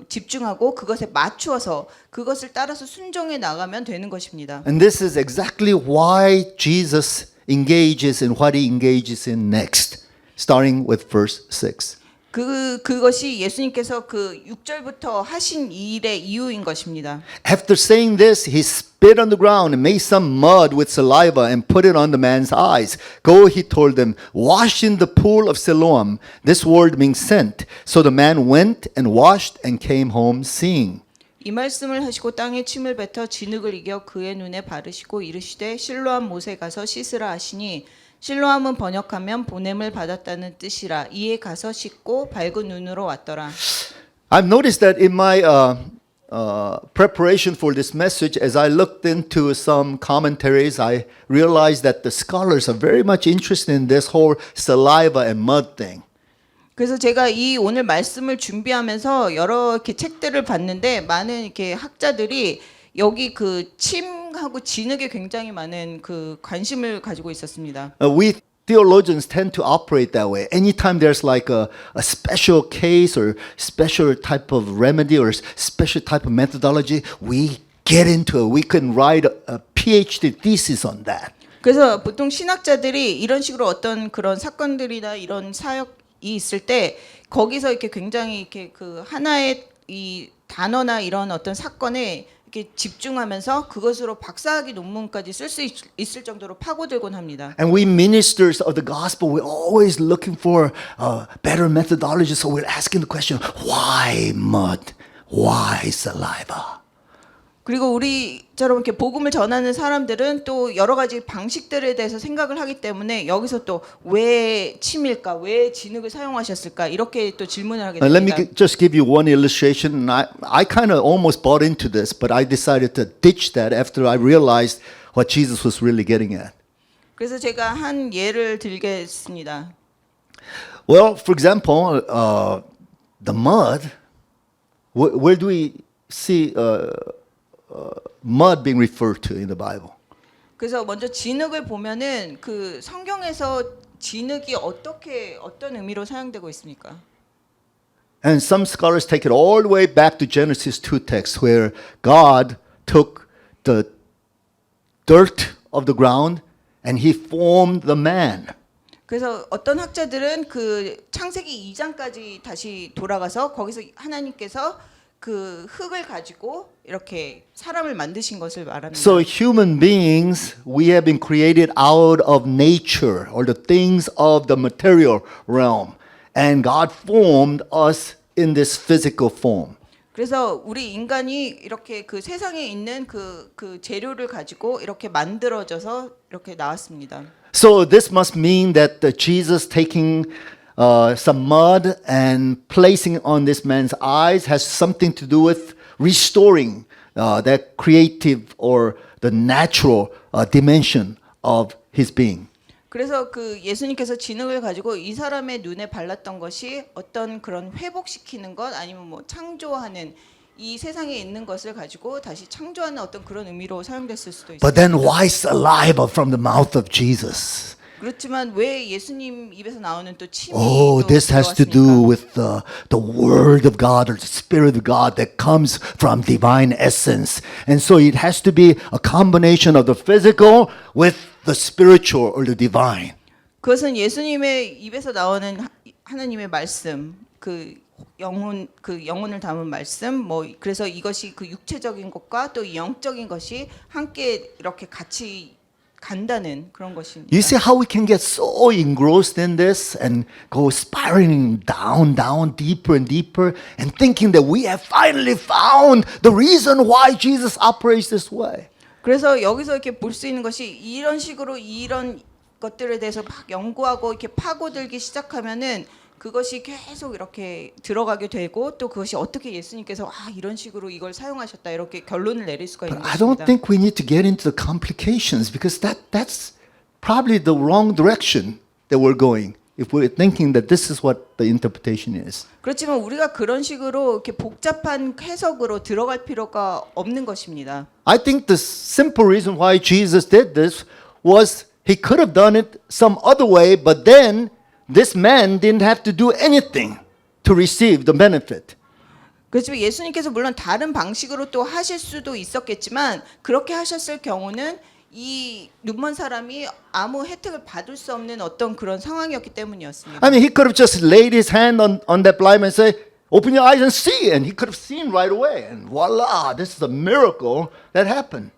집중하고 그것에 맞추어서 그것을 따라서 순종해 나가면 되는 것입니다. And this is exactly why Jesus engages in what he engages in next, starting with verse 6. 그것이 예수님께서 그 6절부터 하신 일의 이유인 것입니다. After saying this, he spit on the ground and made some mud with saliva and put it on the man's eyes. Go, he told them, wash in the pool of Siloam. This word means sent. So the man went and washed and came home seeing. 이 말씀을 하시고 땅에 침을 뱉어 진흙을 이겨 그의 눈에 바르시고 이르시되 실로암 못에 가서 씻으라 하시니 실로암은 번역하면 보냄을 받았다는 뜻이라. 이에 가서 씻고 밝은 눈으로 왔더라. I've noticed that in my preparation for this message, as I looked into some commentaries, I realized that the scholars are very much interested in this whole saliva and mud thing. 그래서 제가 이 오늘 말씀을 준비하면서 여러 이렇게 책들을 봤는데 많은 이렇게 학자들이 여기 그 침하고 진흙에 굉장히 많은 그 관심을 가지고 있었습니다. We theologians tend to operate that way. Anytime there's like a special case or special type of remedy or special type of methodology, we get into it. We can write a PhD thesis on that. 그래서 보통 신학자들이 이런 식으로 어떤 그런 사건들이나 이런 사역이 있을 때 거기서 이렇게 굉장히 이렇게 그 하나의 이 단어나 이런 어떤 사건에 이렇게 집중하면서 그것으로 박사학위 논문까지 쓸 수 있을 정도로 파고들곤 합니다. And we ministers of the gospel, we're always looking for better methodology. So we're asking the question, why mud? Why saliva? 그리고 우리처럼 이렇게 복음을 전하는 사람들은 또 여러 가지 방식들에 대해서 생각을 하기 때문에 여기서 또 왜 침일까, 왜 진흙을 사용하셨을까 이렇게 또 질문을 하게 Let me 됩니다. just give you one illustration. And I kind of almost bought into this, but I decided to ditch that after I realized what Jesus was really getting at. 그래서 제가 한 예를 들겠습니다. Well, for example, the mud, where do we see mud being referred to in the Bible? 그래서 먼저 진흙을 보면은 그 성경에서 진흙이 어떤 의미로 사용되고 있습니까? And some scholars take it all the way back to Genesis 2 text where God took the dirt of the ground and he formed the man. 그래서 어떤 학자들은 그 창세기 2장까지 다시 돌아가서 거기서 하나님께서 그 흙을 가지고 이렇게 사람을 만드신 것을 말합니다. So human beings, we have been created out of nature or the things of the material realm. And God formed us in this physical form. 그래서 우리 인간이 이렇게 그 세상에 있는 그 재료를 가지고 이렇게 만들어져서 이렇게 나왔습니다. So this must mean that Jesus taking some mud and placing on this man's eyes has something to do with restoring that creative or the natural dimension of his being. 그래서 그 예수님께서 진흙을 가지고 이 사람의 눈에 발랐던 것이 어떤 그런 회복시키는 것 아니면 뭐 창조하는 이 세상에 있는 것을 가지고 다시 창조하는 어떤 그런 의미로 사용됐을 수도 있습니다. But then why saliva from the mouth of Jesus? 그렇지만 왜 예수님 입에서 나오는 또 침이 Oh, 또 this has to do 들어왔습니까? with the word of God or the spirit of God that comes from divine essence. And so it has to be a combination of the physical with the spiritual or the divine. 그것은 예수님의 입에서 나오는 하나님의 말씀, 그 영혼을 담은 말씀 뭐 그래서 이것이 그 육체적인 것과 또 영적인 것이 함께 이렇게 같이 간다는 그런 것입니다. You see how we can get so engrossed in this and go spiraling down, deeper and deeper, and thinking that we have finally found the reason why Jesus operates this way. 그래서 여기서 이렇게 볼 수 있는 것이 이런 식으로 이런 것들에 대해서 막 연구하고 이렇게 파고들기 시작하면은 그것이 계속 이렇게 들어가게 되고 또 그것이 어떻게 예수님께서 이런 식으로 이걸 사용하셨다 이렇게 결론을 내릴 수가 있는 But I don't 것입니다. think we need to get into the complications because that's probably the wrong direction that we're going if we're thinking that this is what the interpretation is. 그렇지만 우리가 그런 식으로 이렇게 복잡한 해석으로 들어갈 필요가 없는 것입니다. I think the simple reason why Jesus did this was he could have done it some other way, but then this man didn't have to do anything to receive the benefit. 그렇지만 예수님께서 물론 다른 방식으로 또 하실 수도 있었겠지만 그렇게 하셨을 경우는 이 눈먼 사람이 아무 혜택을 받을 수 없는 어떤 그런 상황이었기 때문이었습니다. I mean, he could have just laid his hand on that blind man and say, open your eyes and see. And he could have seen right away. And voila, this is a miracle that happened.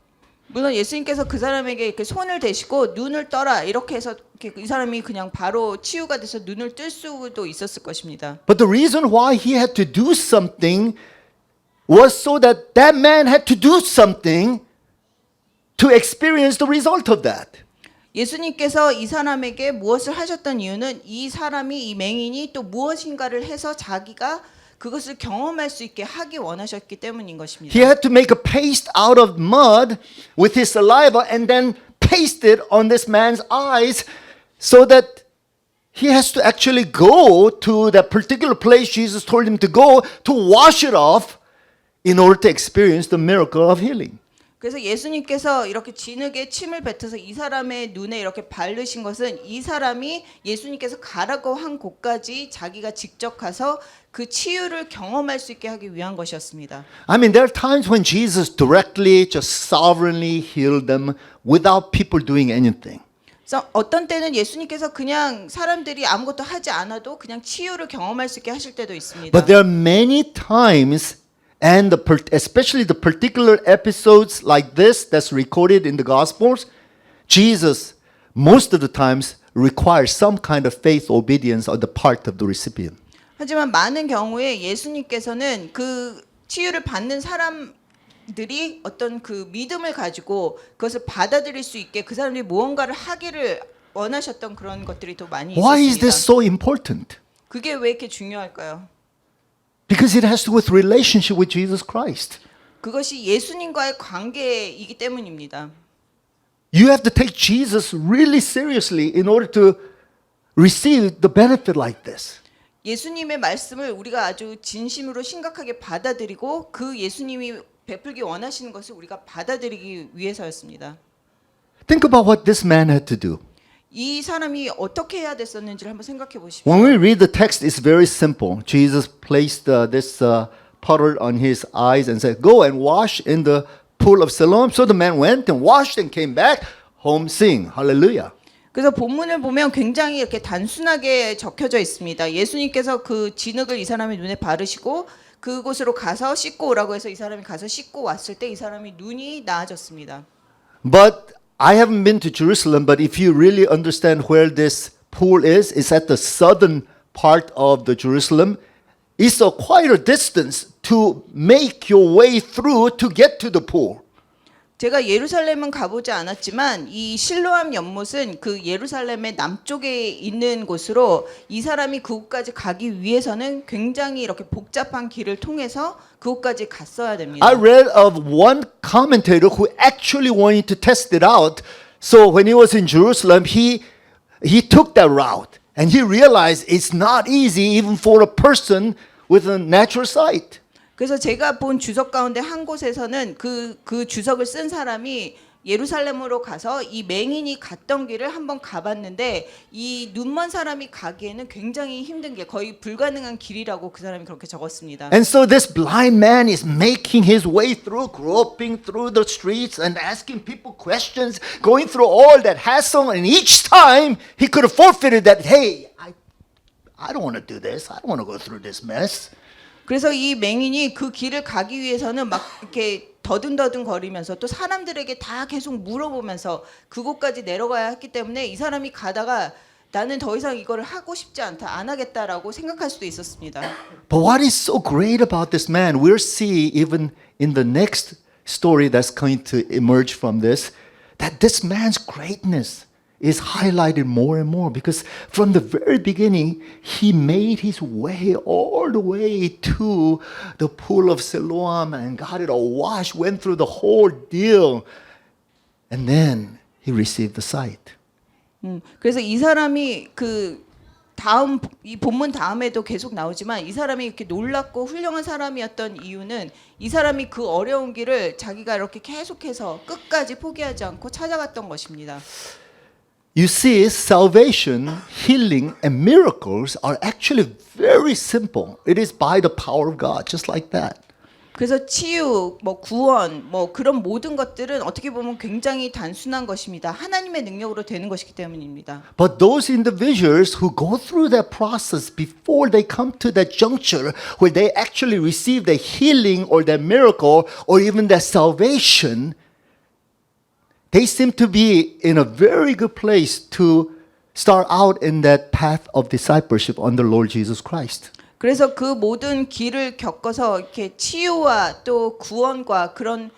물론 예수님께서 그 사람에게 이렇게 손을 대시고 눈을 떠라 이렇게 해서 이렇게 이 사람이 그냥 바로 치유가 돼서 눈을 뜰 수도 있었을 것입니다. But the reason why he had to do something was so that that man had to do something to experience the result of that. 예수님께서 이 사람에게 무엇을 하셨던 이유는 이 사람이 이 맹인이 또 무엇인가를 해서 자기가 그것을 경험할 수 있게 하기 원하셨기 때문인 것입니다. He had to make a paste out of mud with his saliva and then paste it on this man's eyes so that he has to actually go to that particular place Jesus told him to go to wash it off in order to experience the miracle of healing. 그래서 예수님께서 이렇게 진흙에 침을 뱉어서 이 사람의 눈에 이렇게 바르신 것은 이 사람이 예수님께서 가라고 한 곳까지 자기가 직접 가서 그 치유를 경험할 수 있게 하기 위한 것이었습니다. I mean, there are times when Jesus directly, just sovereignly healed them without people doing anything. 그래서 어떤 때는 예수님께서 그냥 사람들이 아무것도 하지 않아도 그냥 치유를 경험할 수 있게 하실 때도 있습니다. But there are many times, and especially the particular episodes like this that's recorded in the Gospels, Jesus, most of the times, requires some kind of faith obedience on the part of the recipient. 하지만 많은 경우에 예수님께서는 그 치유를 받는 사람들이 어떤 그 믿음을 가지고 그것을 받아들일 수 있게 그 사람들이 무언가를 하기를 원하셨던 그런 것들이 더 많이 Why is this 있었습니다. so important? 그게 왜 이렇게 중요할까요? Because it has to do with relationship with Jesus Christ. 그것이 예수님과의 관계이기 때문입니다. You have to take Jesus really seriously in order to receive the benefit like this. 예수님의 말씀을 우리가 아주 진심으로 심각하게 받아들이고 그 예수님이 베풀기 원하시는 것을 우리가 받아들이기 위해서였습니다. Think about what this man had to do. 이 사람이 어떻게 해야 됐었는지를 한번 생각해 보십시오. When we read the text, it's very simple. Jesus placed this puddle on his eyes and said, "Go and wash in the pool of Siloam." So the man went and washed and came back home seeing. Hallelujah. 그래서 본문을 보면 굉장히 이렇게 단순하게 적혀져 있습니다. 예수님께서 그 진흙을 이 사람의 눈에 바르시고 그곳으로 가서 씻고 오라고 해서 이 사람이 가서 씻고 왔을 때 이 사람이 눈이 나아졌습니다. But I haven't been to Jerusalem, but if you really understand where this pool is, it's at the southern part of the Jerusalem. It's a quite a distance to make your way through to get to the pool. 제가 예루살렘은 가보지 않았지만 이 실로암 연못은 그 예루살렘의 남쪽에 있는 곳으로 이 사람이 그곳까지 가기 위해서는 굉장히 이렇게 복잡한 길을 통해서 그곳까지 갔어야 됩니다. I read of one commentator who actually wanted to test it out. So when he was in Jerusalem, he took that route and he realized it's not easy even for a person with a natural sight. 그래서 제가 본 주석 가운데 한 곳에서는 그 주석을 쓴 사람이 예루살렘으로 가서 이 맹인이 갔던 길을 한번 가봤는데 이 눈먼 사람이 가기에는 굉장히 힘든 길, 거의 불가능한 길이라고 그 사람이 그렇게 적었습니다. And so this blind man is making his way through, groping through the streets and asking people questions, going through all that hassle, and each time he could have forfeited that, hey, I don't want to do this. I don't want to go through this mess. 그래서 이 맹인이 그 길을 가기 위해서는 막 이렇게 더듬더듬 거리면서 또 사람들에게 다 계속 물어보면서 그곳까지 내려가야 했기 때문에 이 사람이 가다가 나는 더 이상 이거를 하고 싶지 않다, 안 하겠다라고 생각할 수도 있었습니다. But what is so great about this man, we'll see even in the next story that's going to emerge from this, that this man's greatness is highlighted more and more because from the very beginning, he made his way all the way to the pool of Siloam and got it all washed, went through the whole deal, and then he received the sight. 그래서 이 사람이 그 다음 이 본문 다음에도 계속 나오지만 이 사람이 이렇게 놀랍고 훌륭한 사람이었던 이유는 이 사람이 그 어려운 길을 자기가 이렇게 계속해서 끝까지 포기하지 않고 찾아갔던 것입니다. You see, salvation, healing, and miracles are actually very simple. It is by the power of God, just like that. 그래서 치유, 뭐 구원, 뭐 그런 모든 것들은 어떻게 보면 굉장히 단순한 것입니다. 하나님의 능력으로 되는 것이기 때문입니다. But those individuals who go through that process before they come to that juncture where they actually receive the healing or that miracle or even that salvation, they seem to be in a very good place to start out in that path of discipleship under Lord Jesus Christ. 그래서 그 모든 길을 겪어서 이렇게 치유와 또 구원과 그런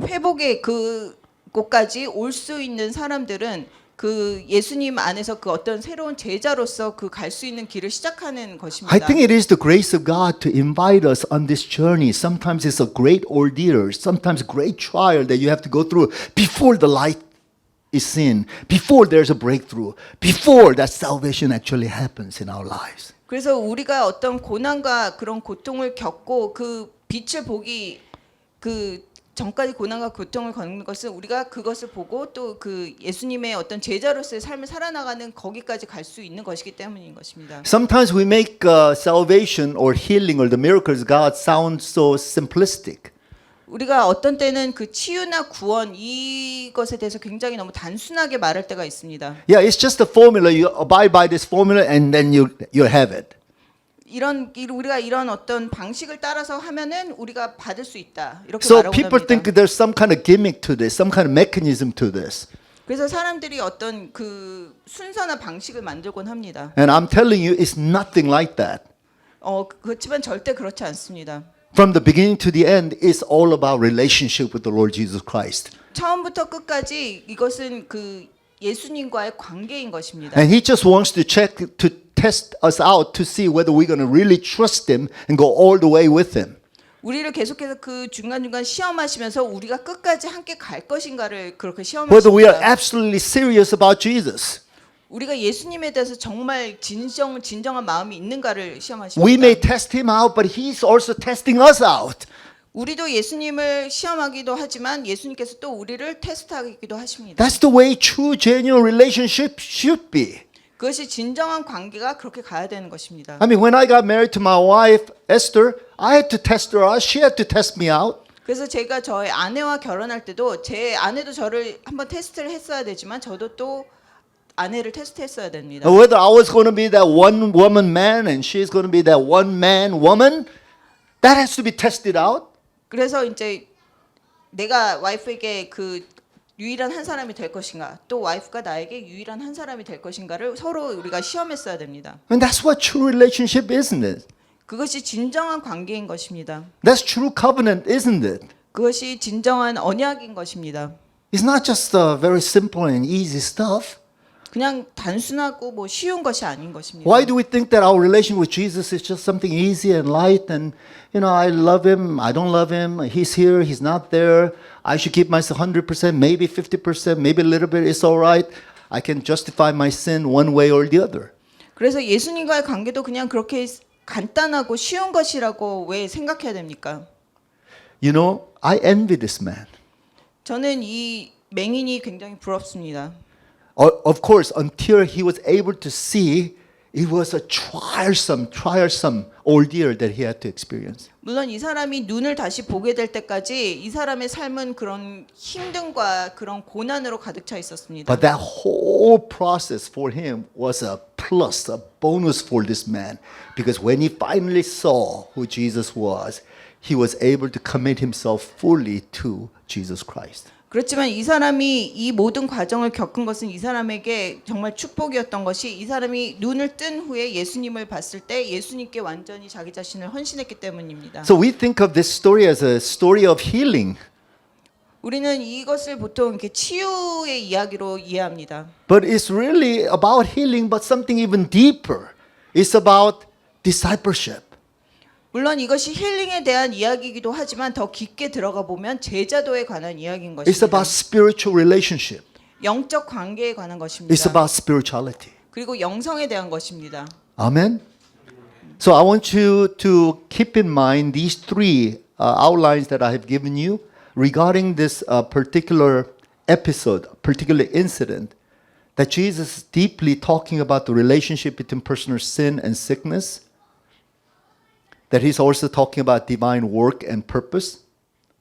회복의 그곳까지 올 수 있는 사람들은 그 예수님 안에서 그 어떤 새로운 제자로서 그 갈 수 있는 길을 시작하는 것입니다. I think it is the grace of God to invite us on this journey. Sometimes it's a great ordeal, sometimes great trial that you have to go through before the light is seen, before there's a breakthrough, before that salvation actually happens in our lives. 그래서 우리가 어떤 고난과 그런 고통을 겪고 그 빛을 보기 그 전까지 고난과 고통을 겪는 것은 우리가 그것을 보고 또 그 예수님의 어떤 제자로서의 삶을 살아나가는 거기까지 갈 수 있는 것이기 때문인 것입니다. Sometimes we make salvation or healing or the miracles of God sound so simplistic. 우리가 어떤 때는 그 치유나 구원 이것에 대해서 굉장히 너무 단순하게 말할 때가 있습니다. Yeah, it's just a formula. You abide by this formula and then you have it. 우리가 이런 어떤 방식을 따라서 하면은 우리가 받을 수 있다. 이렇게 So 말하고 people think 합니다. there's some kind of gimmick to this, some kind of mechanism to this. 그래서 사람들이 어떤 그 순서나 방식을 만들곤 합니다. And I'm telling you, it's nothing like that. 그렇지만 절대 그렇지 않습니다. From the beginning to the end, it's all about relationship with the Lord Jesus Christ. 처음부터 끝까지 이것은 그 예수님과의 관계인 것입니다. And He just wants to test us out to see whether we're going to really trust Him and go all the way with Him. 우리를 계속해서 그 중간중간 시험하시면서 우리가 끝까지 함께 갈 것인가를 그렇게 Whether we are 시험하십니다. absolutely serious about Jesus. 우리가 예수님에 대해서 정말 진정한 마음이 있는가를 We 시험하십니다. may test Him out, but He's also testing us out. 우리도 예수님을 시험하기도 하지만 예수님께서 또 우리를 테스트하기도 하십니다. That's the way true, genuine relationship should be. 그것이 진정한 관계가 그렇게 가야 되는 것입니다. I mean, when I got married to my wife, Esther, I had to test her out. She had to test me out. 그래서 제가 저의 아내와 결혼할 때도 제 아내도 저를 한번 테스트를 했어야 되지만 저도 또 아내를 테스트했어야 됩니다. Whether I was going to be that one woman man and she's going to be that one man woman, that has to be tested out. 그래서 이제 내가 와이프에게 그 유일한 한 사람이 될 것인가, 또 와이프가 나에게 유일한 한 사람이 될 것인가를 서로 우리가 시험했어야 됩니다. And that's what true relationship is, isn't it? 그것이 진정한 관계인 것입니다. That's true covenant, isn't it? 그것이 진정한 언약인 것입니다. It's not just very simple and easy stuff. 그냥 단순하고 뭐 쉬운 것이 아닌 것입니다. Why do we think that our relation with Jesus is just something easy and light and, you know, I love him, I don't love him, he's here, he's not there, I should keep myself 100%, maybe 50%, maybe a little bit, it's all right. I can justify my sin one way or the other. 그래서 예수님과의 관계도 그냥 그렇게 간단하고 쉬운 것이라고 왜 생각해야 됩니까? You know, I envy this man. 저는 이 맹인이 굉장히 부럽습니다. Of course, until he was able to see It was a tiresome ordeal that he had to experience. 물론 이 사람이 눈을 다시 보게 될 때까지 이 사람의 삶은 그런 힘듦과 그런 고난으로 가득 차 있었습니다. But that whole process for him was a plus, a bonus for this man. Because when he finally saw who Jesus was, he was able to commit himself fully to Jesus Christ. 그렇지만 이 사람이 이 모든 과정을 겪은 것은 이 사람에게 정말 축복이었던 것이 이 사람이 눈을 뜬 후에 예수님을 봤을 때 예수님께 완전히 자기 자신을 헌신했기 때문입니다. So we think of this story as a story of healing. 우리는 이것을 보통 이렇게 치유의 이야기로 이해합니다. But it's really about healing, but something even deeper. It's about discipleship. 물론 이것이 힐링에 대한 이야기이기도 하지만 더 깊게 들어가 보면 제자도에 관한 이야기인 It's 것입니다. about spiritual relationship. 영적 관계에 관한 것입니다. It's about spirituality. 그리고 영성에 대한 것입니다. Amen. So I want you to keep in mind these three outlines that I have given you regarding this particular episode, particular incident, that Jesus is deeply talking about the relationship between personal sin and sickness, that he's also talking about divine work and purpose,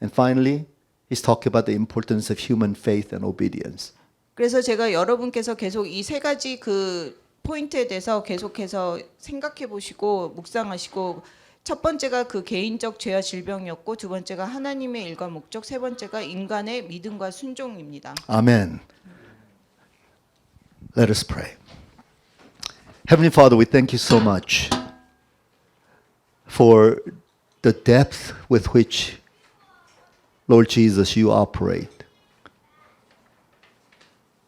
and finally, he's talking about the importance of human faith and obedience. 그래서 제가 여러분께서 계속 이 세 가지 그 포인트에 대해서 계속해서 생각해 보시고 묵상하시고 첫 번째가 그 개인적 죄와 질병이었고 두 번째가 하나님의 일과 목적, 세 번째가 인간의 믿음과 순종입니다. Amen. Let us pray. Heavenly Father, we thank you so much for the depth with which, Lord Jesus, you operate.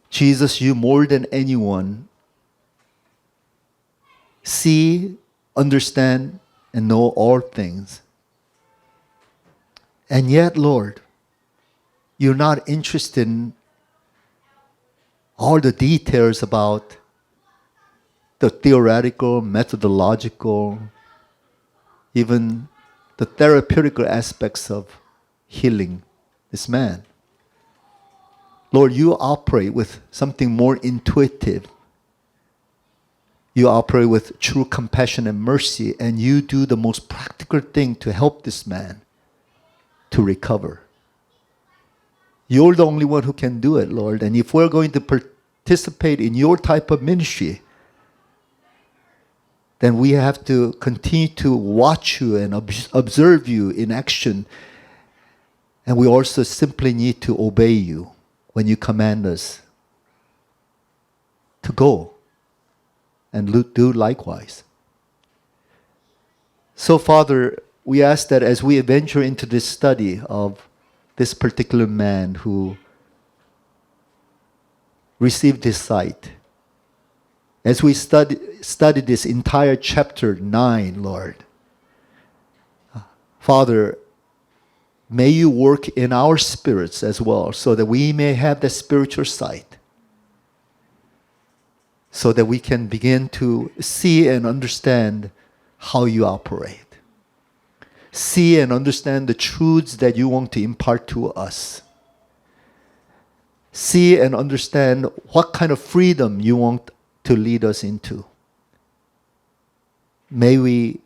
Jesus, you more than anyone see, understand, and know all things. And yet, Lord, you're not interested in all the details about the theoretical, methodological, even the therapeutical aspects of healing this man. Lord, you operate with something more intuitive. You operate with true compassion and mercy, and you do the most practical thing to help this man to recover. You're the only one who can do it, Lord. And if we're going to participate in your type of ministry, then we have to continue to watch you and observe you in action. And we also simply need to obey you when you command us to go and do likewise. So, Father, we ask that as we venture into this study of this particular man who received his sight, as we study this entire chapter 9, Lord, Father, may you work in our spirits as well so that we may have the spiritual sight, so that we can begin to see and understand how you operate. See and understand the truths that you want to impart to us. See and understand what kind of freedom you want to lead us into. May we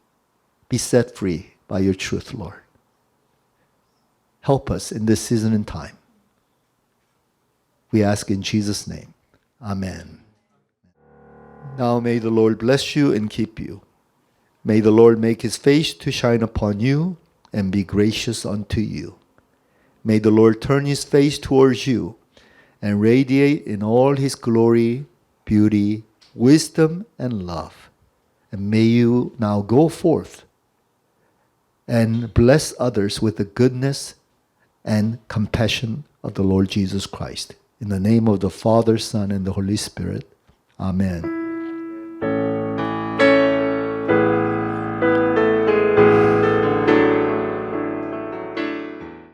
be set free by your truth, Lord. Help us in this season and time. We ask in Jesus' name. Amen. Now may the Lord bless you and keep you. May the Lord make his face to shine upon you and be gracious unto you. May the Lord turn his face towards you and radiate in all his glory, beauty, wisdom, and love. And may you now go forth and bless others with the goodness and compassion of the Lord Jesus Christ. In the name of the Father, Son, and the Holy Spirit. Amen.